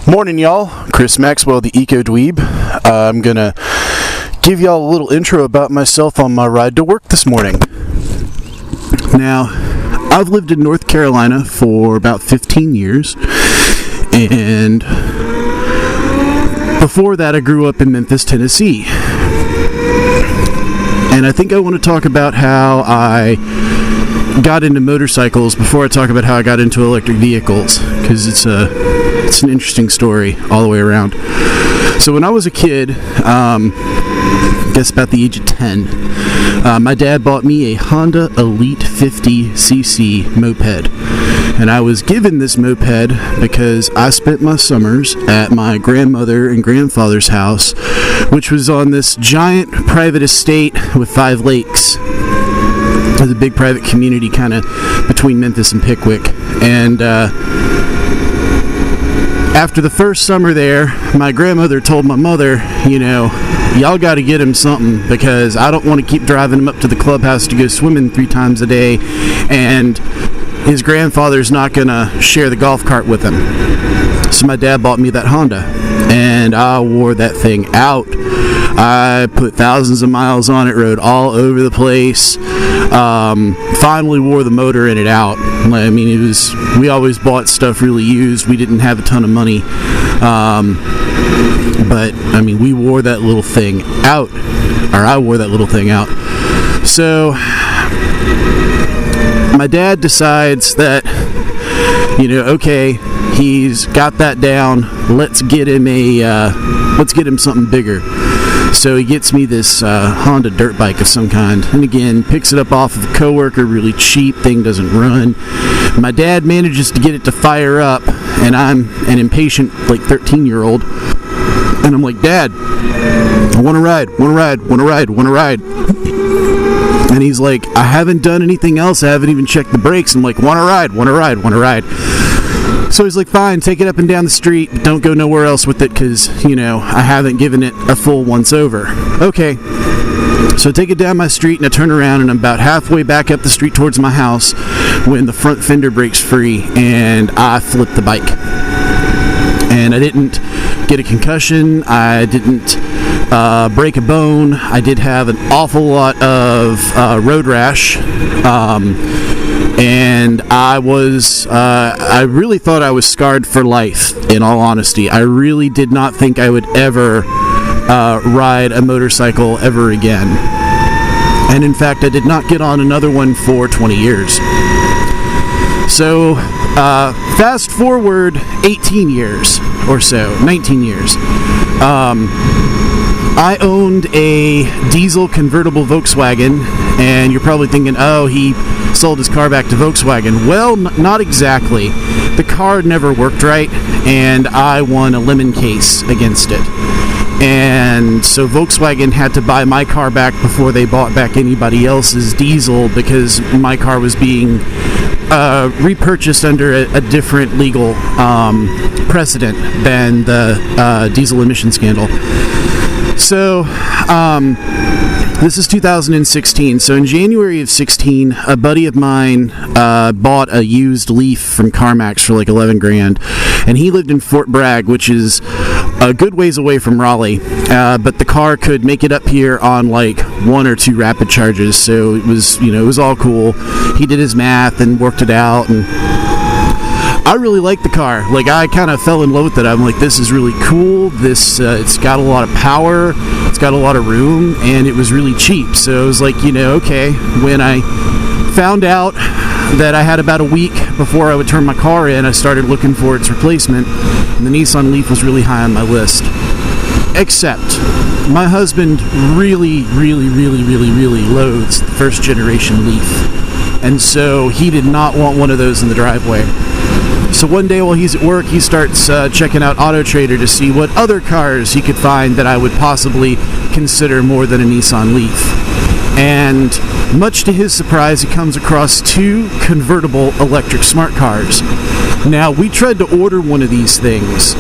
Morning, y'all. Chris Maxwell, the ecodweeb. I'm gonna give y'all a little intro about myself on my ride to work this morning. Now, I've lived in North Carolina for about 15 years, and before that I grew up in Memphis, Tennessee. And I think I want to talk about how I got into motorcycles before I talk about how I got into electric vehicles, because it's an interesting story all the way around. So when I was a kid, I guess about the age of 10, my dad bought me a Honda Elite 50cc moped. And I was given this moped because I spent my summers at my grandmother and grandfather's house, which was on this giant private estate with 5 lakes. There's a big private community kind of between Memphis and Pickwick. And after the first summer there, my grandmother told my mother, y'all got to get him something, because I don't want to keep driving him up to the clubhouse to go swimming 3 times a day, and his grandfather's not going to share the golf cart with him. So my dad bought me that Honda, and I wore that thing out. I put thousands of miles on it, rode all over the place. Finally wore the motor in it out. I mean, we always bought stuff really used. We didn't have a ton of money. But, I mean, we wore that little thing out. Or I wore that little thing out. So, my dad decides that, okay, he's got that down. Let's get him something bigger. So he gets me this Honda dirt bike of some kind, and again, picks it up off of a coworker, really cheap, thing doesn't run. My dad manages to get it to fire up, and I'm an impatient, 13-year-old, and I'm like, Dad, I want to ride. And he's like, I haven't done anything else, I haven't even checked the brakes. I'm like, want to ride. So he's like, fine, take it up and down the street, but don't go nowhere else with it, because, I haven't given it a full once over. Okay. So I take it down my street, and I turn around, and I'm about halfway back up the street towards my house when the front fender breaks free, and I flip the bike. And I didn't get a concussion, I didn't break a bone, I did have an awful lot of road rash, and I really thought I was scarred for life, in all honesty. I really did not think I would ever ride a motorcycle ever again. And in fact, I did not get on another one for 20 years. So, fast forward 18 years or so, 19 years. I owned a diesel convertible Volkswagen, and you're probably thinking, oh, he sold his car back to Volkswagen. Well, not exactly. The car never worked right, and I won a lemon case against it. And so Volkswagen had to buy my car back before they bought back anybody else's diesel, because my car was being repurchased under a different legal precedent than the diesel emission scandal. So, this is 2016. So in January of 16, a buddy of mine bought a used Leaf from CarMax for like $11,000, and he lived in Fort Bragg, which is a good ways away from Raleigh. But the car could make it up here on like 1 or 2 rapid charges. So it was all cool. He did his math and worked it out, and I really liked the car. Like, I kind of fell in love with it. I'm like, this is really cool. It's got a lot of power. It's got a lot of room, and it was really cheap. So it was like, okay. When I found out that I had about a week before I would turn my car in, I started looking for its replacement, and the Nissan Leaf was really high on my list. Except, my husband really, really, really, really, really loathes the first generation Leaf. And so he did not want one of those in the driveway. So one day while he's at work, he starts checking out Auto Trader to see what other cars he could find that I would possibly consider more than a Nissan Leaf. And much to his surprise, he comes across 2 convertible electric smart cars. Now, we tried to order one of these things,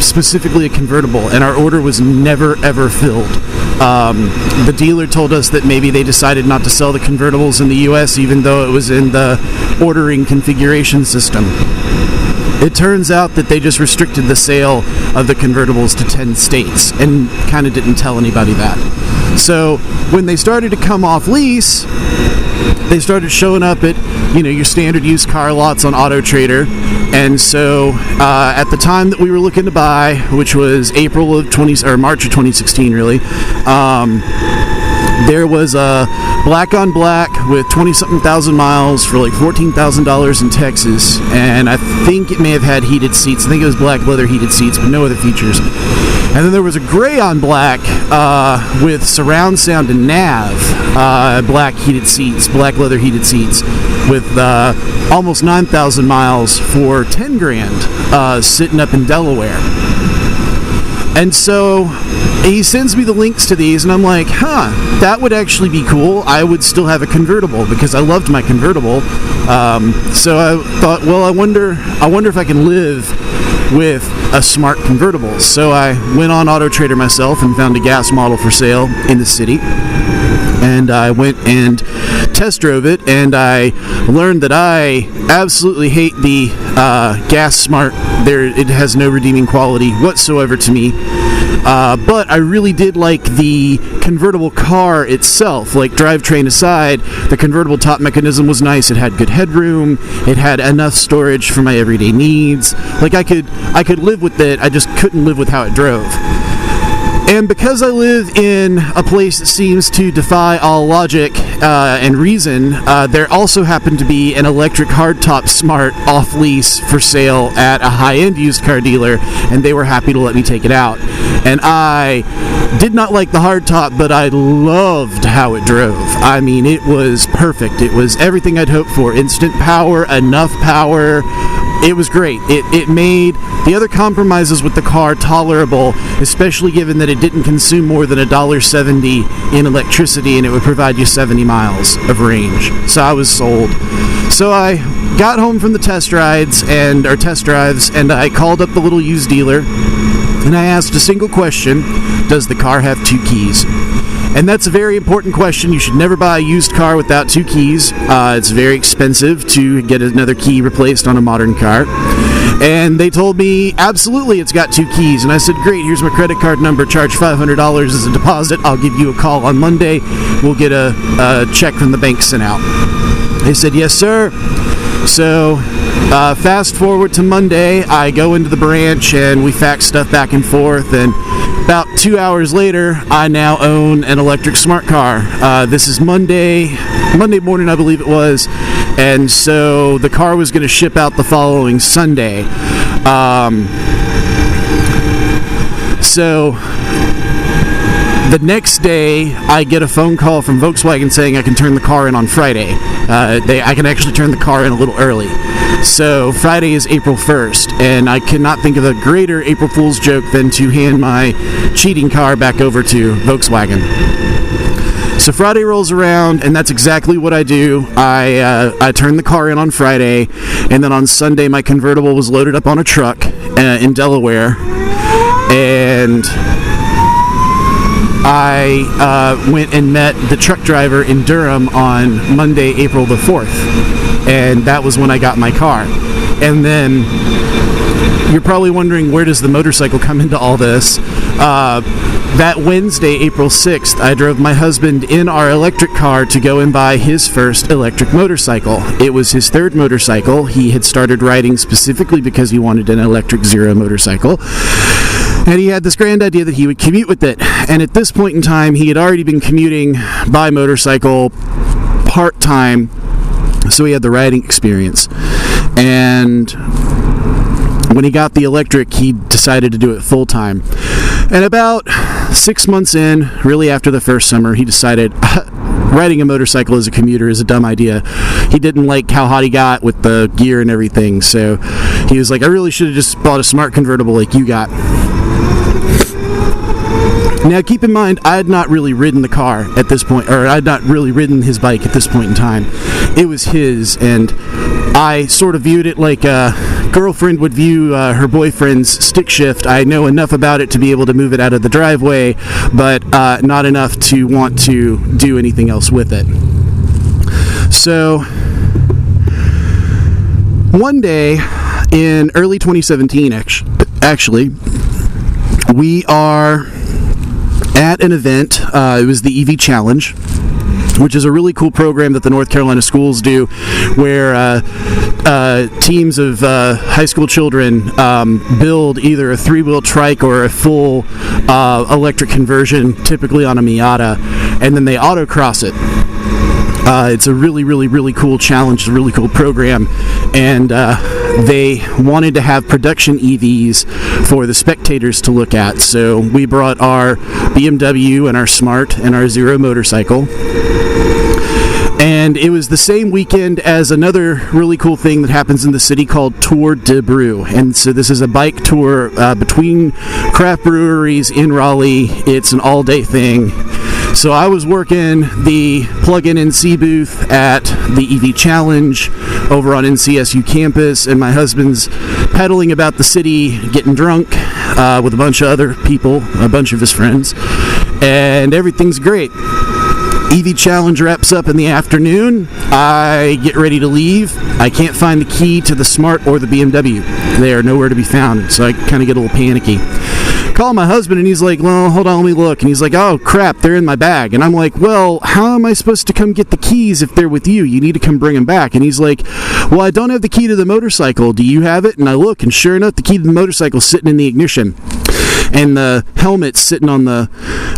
specifically a convertible, and our order was never ever filled. The dealer told us that maybe they decided not to sell the convertibles in the US, even though it was in the ordering configuration system. It turns out that they just restricted the sale of the convertibles to 10 states and kind of didn't tell anybody that. So when they started to come off lease, they started showing up at, your standard used car lots on Auto Trader. And so at the time that we were looking to buy, which was March of 2016, really, there was a black on black with 20-something thousand miles for like $14,000 in Texas, and I think it may have had heated seats. I think it was black leather heated seats, but no other features. And then there was a gray on black with surround sound and nav, black heated seats, black leather heated seats, with almost 9,000 miles for $10,000, sitting up in Delaware. And so he sends me the links to these, and I'm like, that would actually be cool. I would still have a convertible because I loved my convertible. So I thought, well, I wonder if I can live with a smart convertible. So I went on Auto Trader myself and found a gas model for sale in the city. And I went and test drove it, and I learned that I absolutely hate the gas smart. It has no redeeming quality whatsoever to me. But I really did like the convertible car itself. Like, drivetrain aside, the convertible top mechanism was nice. It had good headroom. It had enough storage for my everyday needs. Like, I could live with it. I just couldn't live with how it drove. And because I live in a place that seems to defy all logic and reason, there also happened to be an electric hardtop smart off lease for sale at a high-end used car dealer, and they were happy to let me take it out. And I did not like the hardtop, but I loved how it drove. I mean, it was perfect. It was everything I'd hoped for. Instant power, enough power. It was great. It made the other compromises with the car tolerable, especially given that it didn't consume more than $1.70 in electricity, and it would provide you 70 miles of range. So I was sold. So I got home from the test drives, and I called up the little used dealer, and I asked a single question: does the car have 2 keys? And that's a very important question. You should never buy a used car without 2 keys. It's very expensive to get another key replaced on a modern car. And they told me, absolutely, it's got 2 keys. And I said, great, here's my credit card number. Charge $500 as a deposit. I'll give you a call on Monday. We'll get a check from the bank sent out. They said, yes, sir. So fast forward to Monday, I go into the branch and we fax stuff back and forth, and about 2 hours later, I now own an electric smart car. This is Monday morning, I believe it was, and so the car was going to ship out the following Sunday. So the next day, I get a phone call from Volkswagen saying I can turn the car in on Friday. I can actually turn the car in a little early. So Friday is April 1st, and I cannot think of a greater April Fool's joke than to hand my cheating car back over to Volkswagen. So Friday rolls around, and that's exactly what I do. I turn the car in on Friday, and then on Sunday my convertible was loaded up on a truck in Delaware, and I went and met the truck driver in Durham on Monday, April the 4th. And that was when I got my car. And then you're probably wondering, where does the motorcycle come into all this? That Wednesday, April 6th, I drove my husband in our electric car to go and buy his first electric motorcycle. It was his 3rd motorcycle. He had started riding specifically because he wanted an electric Zero motorcycle. And he had this grand idea that he would commute with it. And at this point in time, he had already been commuting by motorcycle part-time, so he had the riding experience. And when he got the electric, he decided to do it full-time. And about 6 months in, really after the first summer, he decided riding a motorcycle as a commuter is a dumb idea. He didn't like how hot he got with the gear and everything, so he was like, I really should have just bought a smart convertible like you got. Now, keep in mind, I had not really ridden the car at this point, or I had not really ridden his bike at this point in time. It was his, and I sort of viewed it like a girlfriend would view her boyfriend's stick shift. I know enough about it to be able to move it out of the driveway, but not enough to want to do anything else with it. So one day, in early 2017, actually, we are at an event. It was the EV Challenge, which is a really cool program that the North Carolina schools do, where teams of high school children build either a three-wheel trike or a full electric conversion, typically on a Miata, and then they autocross it. It's a really, really, really cool challenge. It's a really cool program, and they wanted to have production EVs for the spectators to look at. So we brought our BMW and our Smart and our Zero motorcycle. And it was the same weekend as another really cool thing that happens in the city called Tour de Brew. And so this is a bike tour between craft breweries in Raleigh. It's an all-day thing. So I was working the plug-in NC booth at the EV Challenge over on NCSU campus, and my husband's pedaling about the city, getting drunk with a bunch of other people, a bunch of his friends, and everything's great. EV Challenge wraps up in the afternoon. I get ready to leave. I can't find the key to the Smart or the BMW. They are nowhere to be found, so I kind of get a little panicky. Call my husband, and he's like, well, hold on, let me look. And he's like, oh, crap, they're in my bag. And I'm like, well, how am I supposed to come get the keys if they're with you? You need to come bring them back. And he's like, well, I don't have the key to the motorcycle. Do you have it? And I look, and sure enough, the key to the motorcycle's sitting in the ignition. And the helmet's sitting on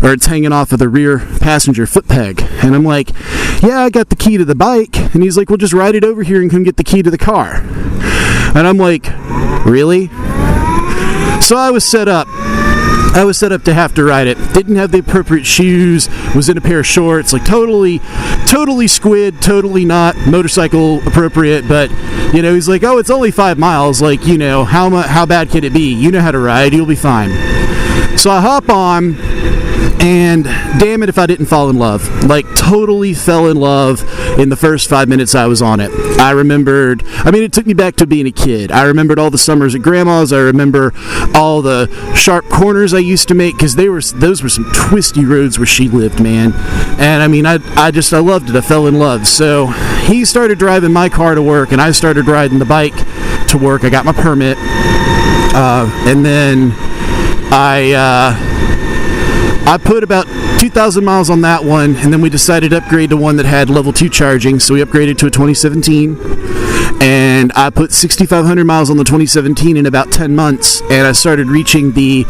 it's hanging off of the rear passenger foot peg. And I'm like, yeah, I got the key to the bike. And he's like, well, just ride it over here and come get the key to the car. And I'm like, really? So I was set up to have to ride it. Didn't have the appropriate shoes, was in a pair of shorts, like totally squid, totally not motorcycle appropriate. But, he's like, oh, it's only 5 miles. Like, how bad can it be? You know how to ride, you'll be fine. So I hop on, and damn it if I didn't fall in love. Like, totally fell in love in the first 5 minutes I was on it. It took me back to being a kid. I remembered all the summers at Grandma's. I remember all the sharp corners I used to make, because those were some twisty roads where she lived, man. And I loved it. I fell in love. So he started driving my car to work, and I started riding the bike to work. I got my permit, and then I put about 2,000 miles on that one, and then we decided to upgrade to one that had level 2 charging, so we upgraded to a 2017, and I put 6,500 miles on the 2017 in about 10 months, and I started reaching the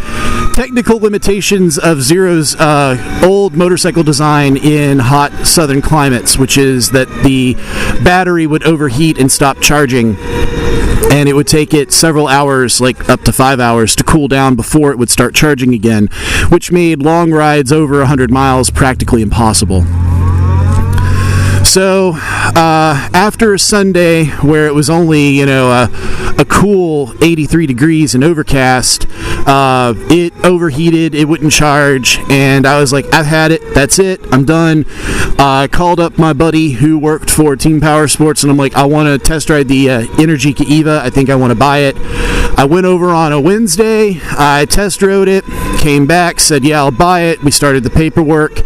technical limitations of Zero's old motorcycle design in hot southern climates, which is that the battery would overheat and stop charging. And it would take it several hours, like up to 5 hours, to cool down before it would start charging again, which made long rides over 100 miles practically impossible. So, after a Sunday where it was only, a cool 83 degrees and overcast, it overheated, it wouldn't charge, and I was like, I've had it, that's it, I'm done. I called up my buddy who worked for Team Power Sports, and I'm like, I want to test ride the Energica Eva, I think I want to buy it. I went over on a Wednesday, I test rode it, came back, said, yeah, I'll buy it. We started the paperwork,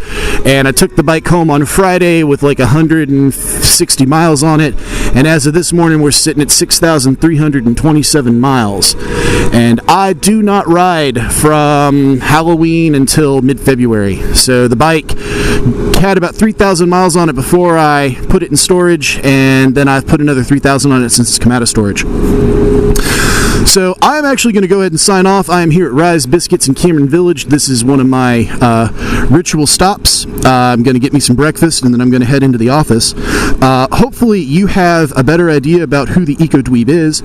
and I took the bike home on Friday with like 160 miles on it, and as of this morning, we're sitting at 6,327 miles. And I do not ride from Halloween until mid-February. So the bike had about 3,000 miles on it before I put it in storage, and then I've put another 3,000 on it since it's come out of storage. So I'm actually going to go ahead and sign off. I am here at Rise Biscuits in Cameron Village. This is one of my ritual stops. I'm going to get me some breakfast, and then I'm going to head into the office. Hopefully you have a better idea about who the ecodweeb is,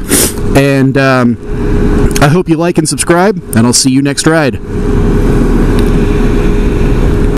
and I hope you like and subscribe, and I'll see you next ride.